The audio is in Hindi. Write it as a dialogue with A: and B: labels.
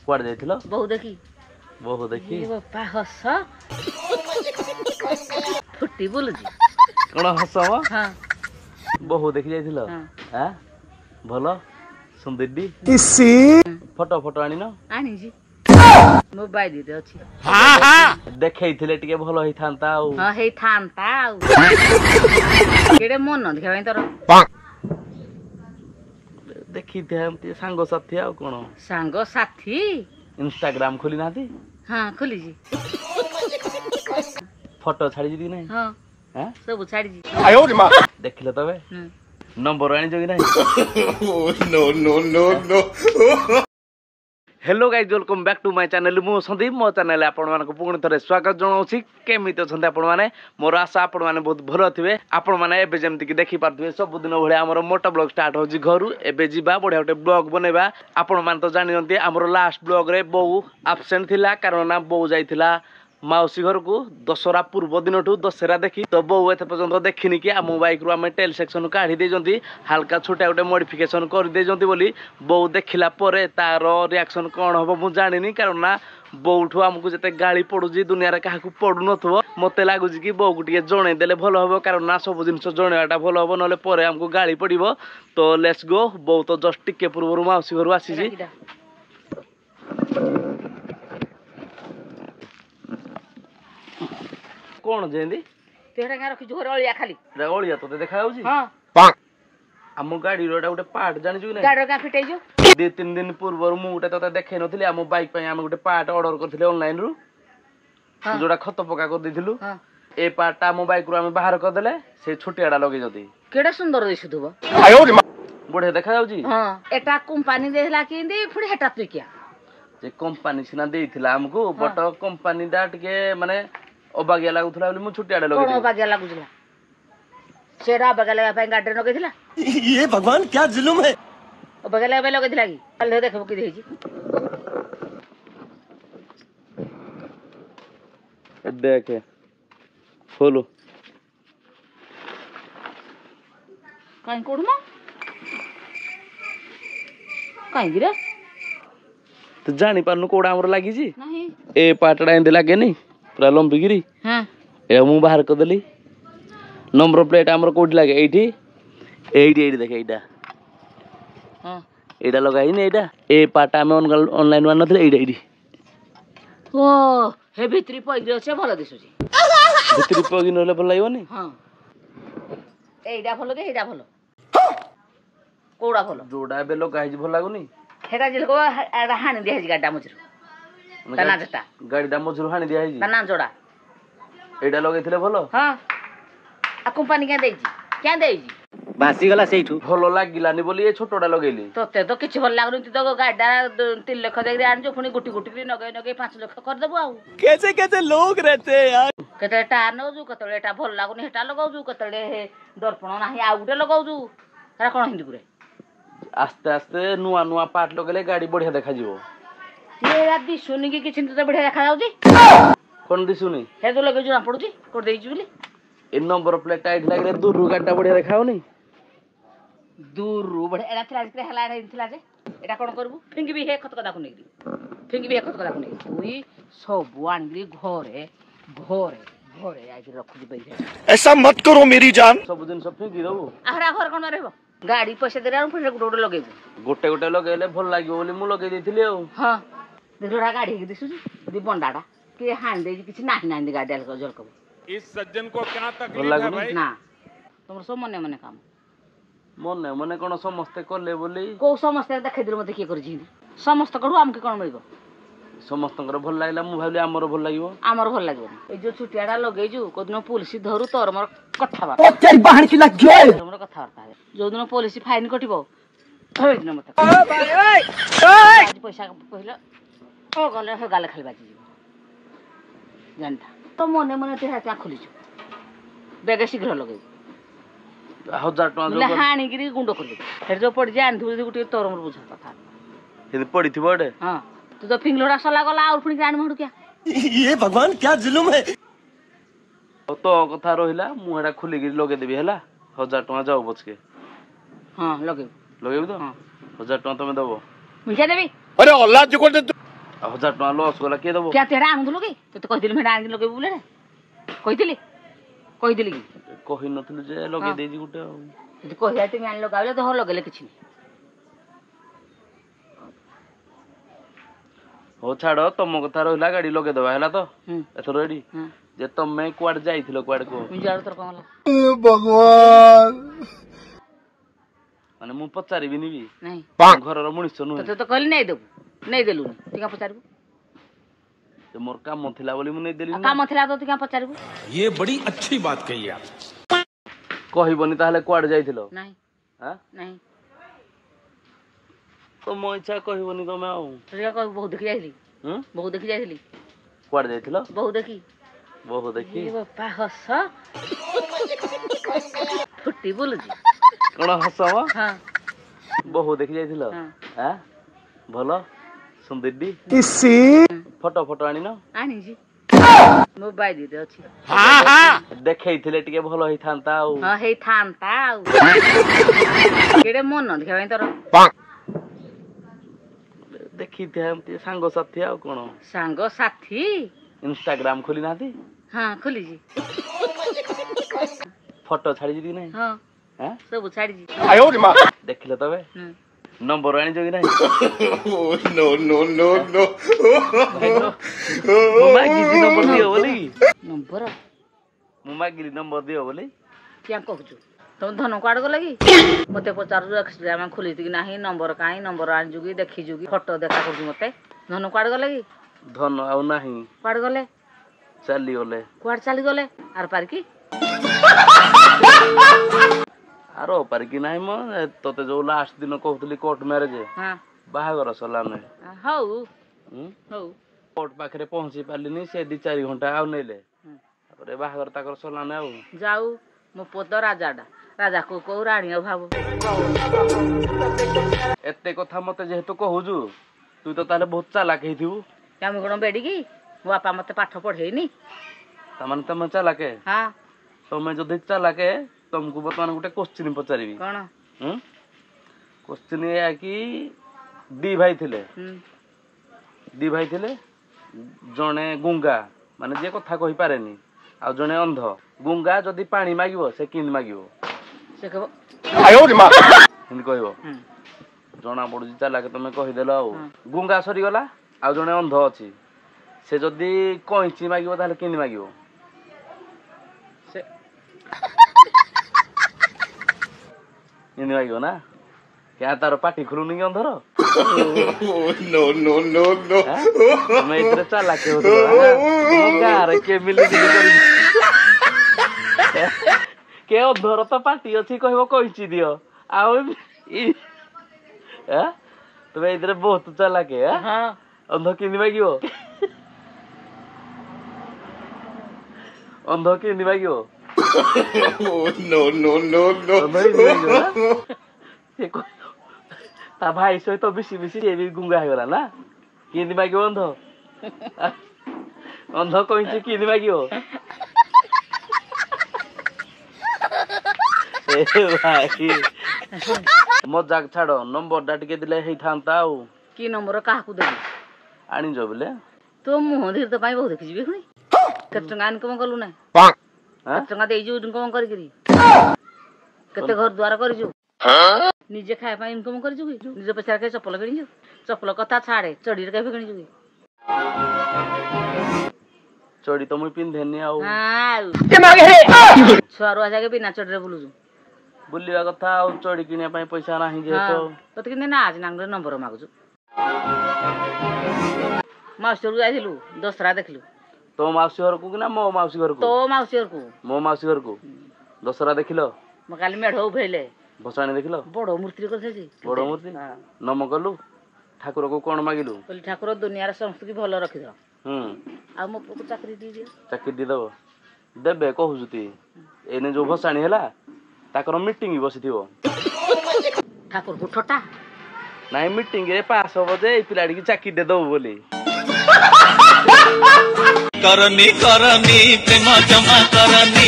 A: कुआडे जाइथिलो
B: बहु देखी
A: बहु देखी
B: ये बापा हस फुटी बोलुची
A: कोन हसम
B: हां
A: बहु देखि जाइथिलो
B: हां
A: हां भलो सुंदरडी
C: किसी
A: फोटो फोटो आनी न
B: आनी जी मोबाइल रे अछि
A: हां हां देखैथिले टिके भलो होई थांता आ
B: हां हेई थांता केडे मन देखै भाई तोर
A: देखी थे सांग साथी आ कोन
B: सांग साथी
A: इंस्टाग्राम खोली नाथी
B: हां खोली जी
A: फोटो छाड़ी दी नहीं
B: हां
A: हां
B: सब छाड़ी जी
C: आयो रे मां
A: देखिलो तबे नंबर आनी जोगी नहीं
C: no no no no
A: hello guys welcome back to my channel मु संदीप मो चैनल आपण मानक पुणी थरे स्वागत जनाउछि केमिति अछन्ते आपण माने मोर आशा आपण माने बहुत भलो थिबे आपण माने एबे जेमति कि देखि पारथिबे सब दिन भळे हमर मोटो ब्लॉग स्टार्ट होछि घरु एबे जिबा बढ़िया गोटे ब्लॉग बनेबा आपण माने तो जानियंती हमर लास्ट ब्लॉग रे बहु एब्सेंट थिला कारण ना बहु जाइथिला माउसी घर को दशहरा पूर्व दिन दशहरा देखी तो बहु एते पर्यंत देखिनी कि आम बाइक रु आम टेल सेक्शन काढ़ी देजंती हल्का छोटा गोटे मॉडिफिकेशन कर देजंती बोली बहु देखिला परे तार रिएक्शन कोन हबो मु जानिनी कारण ना बहुठू आमको जते गाली पड़ुजी दुनिया रे काहाकू पडु नथबो मते लागुजी कि बहु को टिके जणे देले भलो हबो कारण ना सब जिंस जणेवाटा भलो हबो नले परे हमको गाली पड़िबो तो लेट्स गो बहु तो जस्ट टिके पूर्व माउसी घर आसी जी कोन जेंदी
B: तेरा का रखि जोर अलिया खाली
A: रे ओलिया तो देखा जाउजी
B: हां
A: हम गाड़ी रोडा गोटे पार्ट जानि छु कि नै
B: गाडो का फिटै जो
A: 2-3 दिन पूर्व मु गोटे तते देखै नथिली हम बाइक पय हम गोटे पार्ट ऑर्डर करथिले ऑनलाइन रु जोडा खत पका कर दिथिलु
B: हां
A: ए पार्टटा हम बाइक रु हम बाहर कर देले से छोटियाडा लगे जति
B: केडा सुंदर दिसुथबो
C: आयो रे मां
A: बढ़िया देखा जाउजी
B: हां एटा कंपनी देला किंदी फुडी हेटा तु किया
A: जे कंपनी सिना देइथिला हमको बट कंपनी दा टिके माने अबागिया लागुथला बोली मु छोटियाडा लगे
B: कोन अबागिया लागुजला सेरा अबागिया लगा पे गाडी लगे थिला
C: ये भगवान क्या जुल्म है
B: अबागिया लगा पे लगे थिला की कल देखबो कि देही
A: देखे खोलो
B: काई कोडमा काई गिरे
A: तो जानी पारनु कोडा हमर लागी जी
B: नहीं
A: ए पाटडा एंदे लागे नी पूरा लंबी गिरी
B: हां
A: ए मु बाहर कर देली नंबर प्लेट हमर कोडी लागे एठी एठी देखे एटा
B: हां
A: एटा लगाई ने एटा ए पाटा हम ऑनलाइन वन नथले एठी एठी
B: ओ हे भितरी पइग्रे छे भलो दिसुची
A: भितरी पगी नले भल लागोनी
B: हां एइडा भलो के एइडा भलो कोडा भलो
A: जोडा बे लगाई जी भल लागोनी
B: हेटा जिल को एडा हानि दिया जी गाडा मुजर तना जटा
A: गाड़ी दा मजूर हानि दिया जी
B: तना जोड़ा
A: एटा लगैथिले भलो
B: हां आ कंपनी क्या देई क्या देई
A: भासी गला सेइठू भलो लागिलानी बोली ए छोटोडा लगैली
B: तोते तो किछ भल लागनु तो गाडा 3 लाख देई आन जो पुनी गुटी गुटी नगे नगे 5 लाख कर देबो आ
C: कैसे कैसे लोग रहते हैं यार
B: केते टा नजु कतळे एटा भल लागुनी हेटा लगाउजु कतळे हे दर्पण नाही आ गुटे लगाउजु हेरा कोन हिंदी पुरे
A: आस्ते आस्ते नुआ नुआ पार्ट लगेले गाड़ी बढ़िया देखा जीवो
B: ये राती सुनी की किछ तो बढ़िया देखा जाउजी
A: कोन दिसुनी
B: हे तो लगे जुना पड़ुची कोड देई जुली
A: ए नंबर प्लेट आइड लागले दूर गाडा बढ़िया देखाओनी
B: दूर रु बढ़िया एरा थला जे हला थिला जे एटा कोन करबू फिंगी भी हे खत कदा को नेगी फिंगी भी हे खत कदा को नेगी तुई सब आनगरी घरे घरे घरे आइ रखु जी बैठे
C: ऐसा मत करो मेरी जान
A: सब दिन सब फिंगी दबो
B: आहरा घर कोन रहबो गाड़ी पैसा देरा फिर गुटे लगेबू
A: गोटे गोटे लगेले भल लागियो बोली मु लगे देथिली आ
B: हां देखोरा गाड़ी के दिसुजी दी बंडाडा के हान दे किछ नाही नाही गाड़ी आल जलकबो
D: इस सज्जन को क्या तकलीफ है भाई
B: ना तुमर सब मने मने काम
A: मने मने कोन समस्त करले बोली
B: को समस्त देखै दिल मते के कर जी समस्त करू हमके कोन मिलबो
A: समस्तंकर भल लागला मु भाबली हमर भल लागियो
B: हमर भल लागो ए जो छुटियाडा लगै जु कोदिनो पुलिस धरू तोर मोर कथा बात
C: ओ तेरी बहन की लग गई
B: मोर कथा वार्ता जो दिन पुलिस फाइन कटिबो होय दिन मते
C: ओ भाई ओए
B: आज पैसा कहलो ओ गले हो गाले खाली बाजी जानता तो मने मने ते हाथ खोली छु बेगे शीघ्र लगै
A: 1000 टका
B: ले हानी गिरी गुंडो कर हे जो पड़ जान धु गुटे तोर मोर बुझा कथा
A: हे पड़िथिबो डे
B: हां तू तो फिंगलोड़ा सला गला और पुनी गान माडू क्या
C: ये भगवान क्या जुल्म है
A: तो कथा रहिला मु हेडा खुली गिरी लगे देबी हला 1000 टका जाओ बचके
B: हां लगे
A: लगेबी तो
B: हां
A: 1000 टका तमे दबो
B: मुझे देबी
C: अरे औलाद जो करते
A: 1000 टका लॉस गला के दबो
B: क्या तेरा आनु लोगे तो कहिदिली मेडा आनि लोगे बुले कहिदिली कहिदिली कि
A: कहि नथलु जे लगे
B: हाँ।
A: देजी गुटे
B: ଯଦି କହିଲା ତୁମେ ଆଣି ଲଗାଇଲେ ତ ହଁ ଲଗେଇଲେ କିଛି ନାହିଁ
A: हो छाड़ तुम कथा रहा गाड़ी लगे दबा है तो
B: ହୁଁ
A: एथर रेडी
B: ହୁଁ
A: जे तमे कुआड जाइथिलो कुआड को
B: ମୁଁ ଯାଉ ତୋର କ'ଣ ହେଲା
A: माने मु पचारिबि निबि
B: ନାହିଁ
A: घरर मनुष्य नु
B: ତତେ ତ କହିଲି ନେଇ ଦେବୁ ନେଇ ଦେଲୁନି ତୁ କାଁ ପଚାରିବୁ
A: जे मोर काम थिला बोली मु नै देली
B: ଆଉ କାମ ଥିଲା ତ ତୁ କାଁ ପଚାରିବୁ
D: ये बड़ी अच्छी बात कही आप
A: कहिबनी ताहले कुआड जाइथिलो
B: ନାହିଁ
A: हां
B: ନାହିଁ
A: तो मो इच्छा कहिबनी तमे आउ
B: ତୁ କାଁ କହିବୁ ବହୁ ଦେଖି ଯାଇଥିଲି
A: हम
B: ବହୁ ଦେଖି ଯାଇଥିଲି
A: कुआड जाइथिलो
B: ବହୁ ଦେଖି
A: बहु देखी
B: ଏ ବାପା ହସ ଫୁଟି ବୁଲୁଛି
A: कोन हसम
B: ହଁ
A: बहु देखि जाइथिलो
B: ହଁ
A: हां भलो सुंदरडी फोटो फोटो आनी न
B: ଆଣିଛି ମୋବାଇଲରେ ଅଛି
A: देखैथिले टिके भलो हि थांता आउ
B: ହଁ ହେଇଥାନ୍ତା ଆଉ କେଡ଼େ ମନ ଦେଖିବା ପାଇଁ ତୋର
A: देखी थे हमती सांगो साथी आउ कोन
B: ସାଙ୍ଗ ସାଥୀ
A: इंस्टाग्राम खोली नाथी
B: ହଁ ଖୋଲିଛି
A: फोटो छाड़ी दी नहीं
B: ହଁ
A: हैं
B: ସବୁ ଛାଡ଼ିଛି
A: देखिले तबे
B: ହୁଁ
A: नंबर आनी जोगी नहीं
C: नो नो नो नो
A: मुमा गिजी नंबर दियो बोली
B: ନମ୍ବର
A: मुमा गिरी नंबर दियो बोली
B: କିଆଁ କହୁଛୁ ତମ ଧନ କୁଆଡ଼େ ଗଲା କି ମତେ ପଚାରୁଛୁ ଏକ୍ସଟ୍ରା ଖୋଲିଛି କି ନାହିଁ ନମ୍ବର କାହିଁ ନମ୍ବର ଆଣିଛୁ କି ଦେଖିଛୁ କି ଫଟୋ ଦେଖା କରୁଛୁ ମତେ ଧନ କୁଆଡ଼େ ଗଲେ କି
A: धन आउ नहीं
B: କୁଆଡ଼େ ଗଲେ
A: चली गले
B: କୁଆଡ଼େ ଚାଲିଗଲେ ଆର ପାରିକି
A: आरो पर कि नहीं म तते जो लास्ट दिन कहतली कोर्ट मैरिज
B: ହଁ
A: बाहागर सला नै
B: ହଉ ହଉ
A: कोर्ट पाखरे पहुंची पालिनी से 2-4 घंटा आउ नैले
B: ହୁଁ।
A: तापर बाहागर ताकर सला नै आउ
B: ଯାଉ ମୋ ପୁଅ ତ ରାଜାଟା ରାଜାକୁ କୋଉ ରାଣୀ ଅଭାବ
A: एते कथा मते जेहेतु कहूजु तू तो ताले बहुत चालाक हेथिबु
B: ଆମେ କ'ଣ ବେଡ଼ିକି ମୋ ବାପା ମତେ ପାଠ ପଢ଼େଇନି
A: तमन तम चालाके
B: ହଁ
A: तमे जदि चालाके तुमको बर्तमान गोटे क्वेश्चन पचारिबी
B: କ'ଣ
A: क्वेश्चन या कि दी भाई थिले
B: ହୁଁ
A: दी भाई थिले जणे गुंगा माने जे कथा कहि पारेनी आ जणे अंध गुंगा जदि पानी मागिबो से किन मागिबो
B: ସେ କହିବ
A: हिन कहबो
B: ହୁଁ
A: जना पडुची चालाके तमे कहि देलो आउ
B: ହଁ।
A: गुंगा सरी गला आ जणे अंध अछि से जदि कइची मागिबो ताले किन मागिबो
B: ସେ
A: किन मागिबो ना क्या तार पाटी खुलुनी कि अंधर
C: नो नो नो नो
A: मैं इतने चालाक हो तो गारे के मिली मिली करी के अंधर तो पाटी अछि कहबो कहिची दियो आउ ई हैं तबे इतने बहुत चालाक है
B: ହଁ
A: अंध किन मागिबो अंध किन मागिबो
C: नो नो नो नो
A: अंध किन मागिबो ना से को ता भाई सहित बिसी बिसी ए भी गुंगा हो गला ना किन मागिबो अंध अंध कहिची किन मागिबो ए भाई मजाक छाड़ो नंबर डा टिके दिले हेई थांता आउ
B: କି ନମ୍ବର କାହାକୁ ଦେବି
A: आनी जो बोले
B: ତୋ ମୁହଁ ଧୀରେ ତ ପାଇଁ ବହୁତ ଦେଖିଯିବି ପୁଣି କେତେ ଟଙ୍କା ଇନକମ୍ କଲୁ ନା
A: हां
B: କେତେ ଟଙ୍କା ଦେଇଛୁ ଇନକମ୍ କରିକିରି କେତେ ଘର ଦ୍ୱାର କରିଛୁ ନିଜେ ଖାଇବା ପାଇଁ ଇନକମ୍ କରିଛୁ କି ନିଜ ପଇସାରେ କେବେ ଚପଲ କିଣିଛୁ ଚପଲ କଥା ଛାଡ଼େ ଚଡ଼ିରେ କେବେ କିଣିଛୁ କି
A: चोरी तो मुई पिंधेनी आउ
B: ଆଉ ଛୁଆରୁ ଆଯାକେ ବିନା ଚଡ଼ିରେ ବୁଲୁଛୁ
A: बुलिया कथा आउ चोरी किनिया पई पैसा नाही जे तो
B: ତତେ କିନ୍ତୁ ନାଚ ନାଙ୍ଗରେ ନମ୍ବର ମାଗୁଛୁ ମାଉସୀ ଘରକୁ ଯାଇଥିଲୁ ଦଶହରା ଦେଖିଲୁ
A: तो माउसी घर को कि ना मो माउसी घर
B: ତୋ
A: को
B: ମାଉସୀ ଘରକୁ
A: मो माउसी घर को दसरा देखिलो
B: ମୁଁ କାଲି ମେଢ଼ ଉଭେଇଲେ
A: भसाणी देखिलो
B: ବଡ଼ ମୂର୍ତ୍ତି କରିଦେଇଛି
A: बड़ मूर्ति नम कलु ठाकुर को कोन मागिलु
B: କହିଲି ଠାକୁର ଦୁନିଆରେ ସମସ୍ତଙ୍କୁ ଭଲ ରଖିଦ
A: हम्म
B: ଆଉ ମୋ ପୁଅକୁ ଚାକିରି ଦେଇଦିଅ
A: चाकरी दी दबो देबे कहूजुती एने जो भसाणी हैला ताकर मीटिंग बसिथिबो
B: ଠାକୁରକୁ ଠଟା
A: नाइ मीटिंग रे पास होबो जे ए पिलाडी की चाकरी दे दबो बोली
E: करनी करनी प्रेम जमा करनी